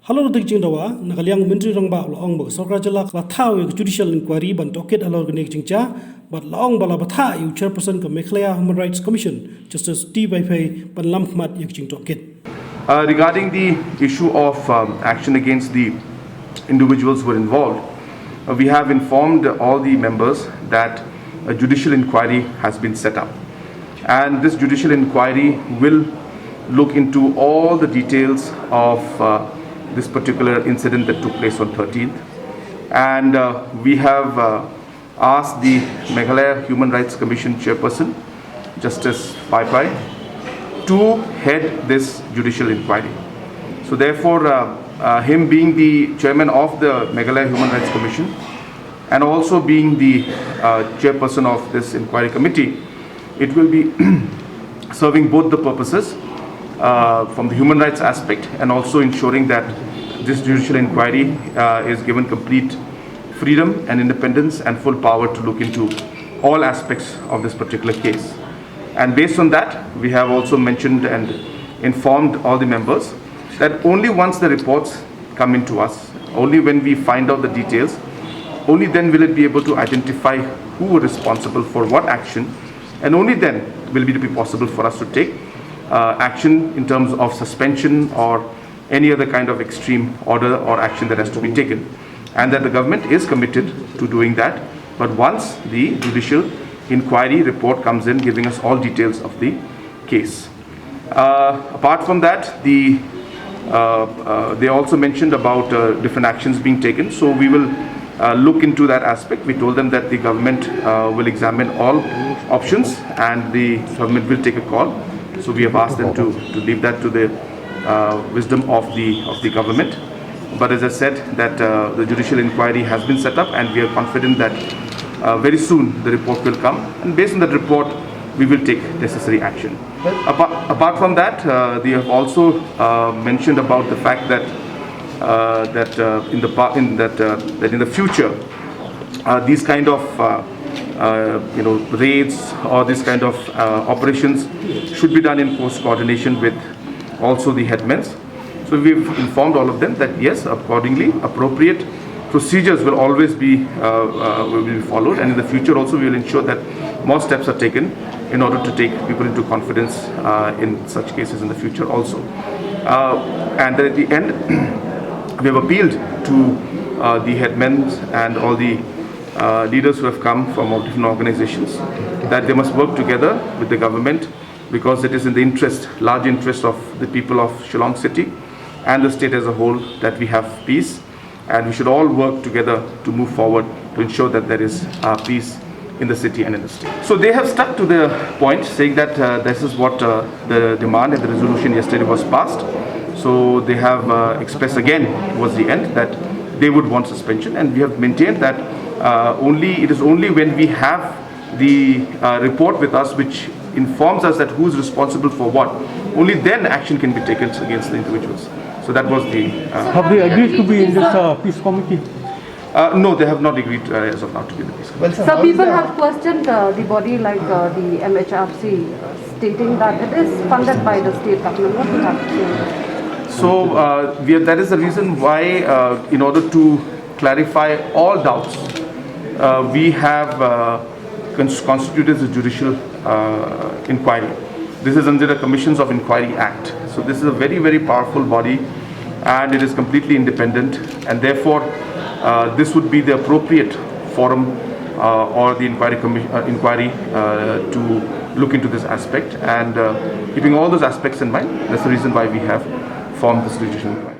Hello, the Jindawa, Nagaliang Ministry Rangba, Long Sokra Jalak, Vaphei, Judicial Enquiry, Bantoket, Alorganic Jingcha, but Long Vaphei, Chairperson, khlieh Human Rights Commission, Justice Vaphei, Banlamkmat Yakjing Toket. Regarding the issue of action against the individuals who were involved, we have informed all the members that a judicial inquiry has been set up. And this judicial inquiry will look into all the details of this particular incident that took place on 13th. And we have asked the Khlieh Human Rights Commission Chairperson, Justice Vaphei, to head this judicial inquiry. So therefore, him being the chairman of the Khlieh Human Rights Commission and also being the chairperson of this inquiry committee, it will be serving both the purposes from the human rights aspect and also ensuring that this judicial inquiry is given complete freedom and independence and full power to look into all aspects of this particular case. And based on that, we have also mentioned and informed all the members that only once the reports come into us, only when we find out the details, only then will it be able to identify who were responsible for what action, and only then will it be possible for us to take action in terms of suspension or any other kind of extreme order or action that has to be taken. And that the government is committed to doing that. But once the judicial inquiry report comes in giving us all details of the case. Apart from that, they also mentioned about different actions being taken. So we will look into that aspect. We told them that the government will examine all options and the government will take a call. So we have asked them to leave that to the wisdom of the government. But as I said, that the judicial inquiry has been set up and we are confident that very soon the report will come, and based on that report we will take necessary action. Apart from that, they have also mentioned about the fact that in the future these kind of raids or this kind of operations should be done in close coordination with also the headmen. So we've informed all of them that yes, accordingly, appropriate procedures will always be followed, and in the future also we will ensure that more steps are taken in order to take people into confidence in such cases in the future also. And then at the end, we have appealed to the headmen and all the leaders who have come from all different organizations that they must work together with the government, because it is in the large interest of the people of Shillong City and the state as a whole that we have peace, and we should all work together to move forward to ensure that there is peace in the city and in the state. So they have stuck to the point, saying that this is what the demand and the resolution yesterday was passed. So they have expressed again towards the end that they would want suspension, and we have maintained that it is only when we have the report with us which informs us that who is responsible for what, only then action can be taken against the individuals. So that was the... have they agreed to be in this peace committee? No, they have not agreed as of now to be in the peace committee. Well, so people have questioned the body like the MHRC, stating that it is funded by the state government. What do you have to say? So that is the reason why, in order to clarify all doubts, we have constituted the judicial inquiry. This is under the Commissions of Inquiry Act. So this is a very, very powerful body, and it is completely independent, and therefore this would be the appropriate forum or the inquiry to look into this aspect, and keeping all those aspects in mind, that's the reason why we have formed this judicial inquiry.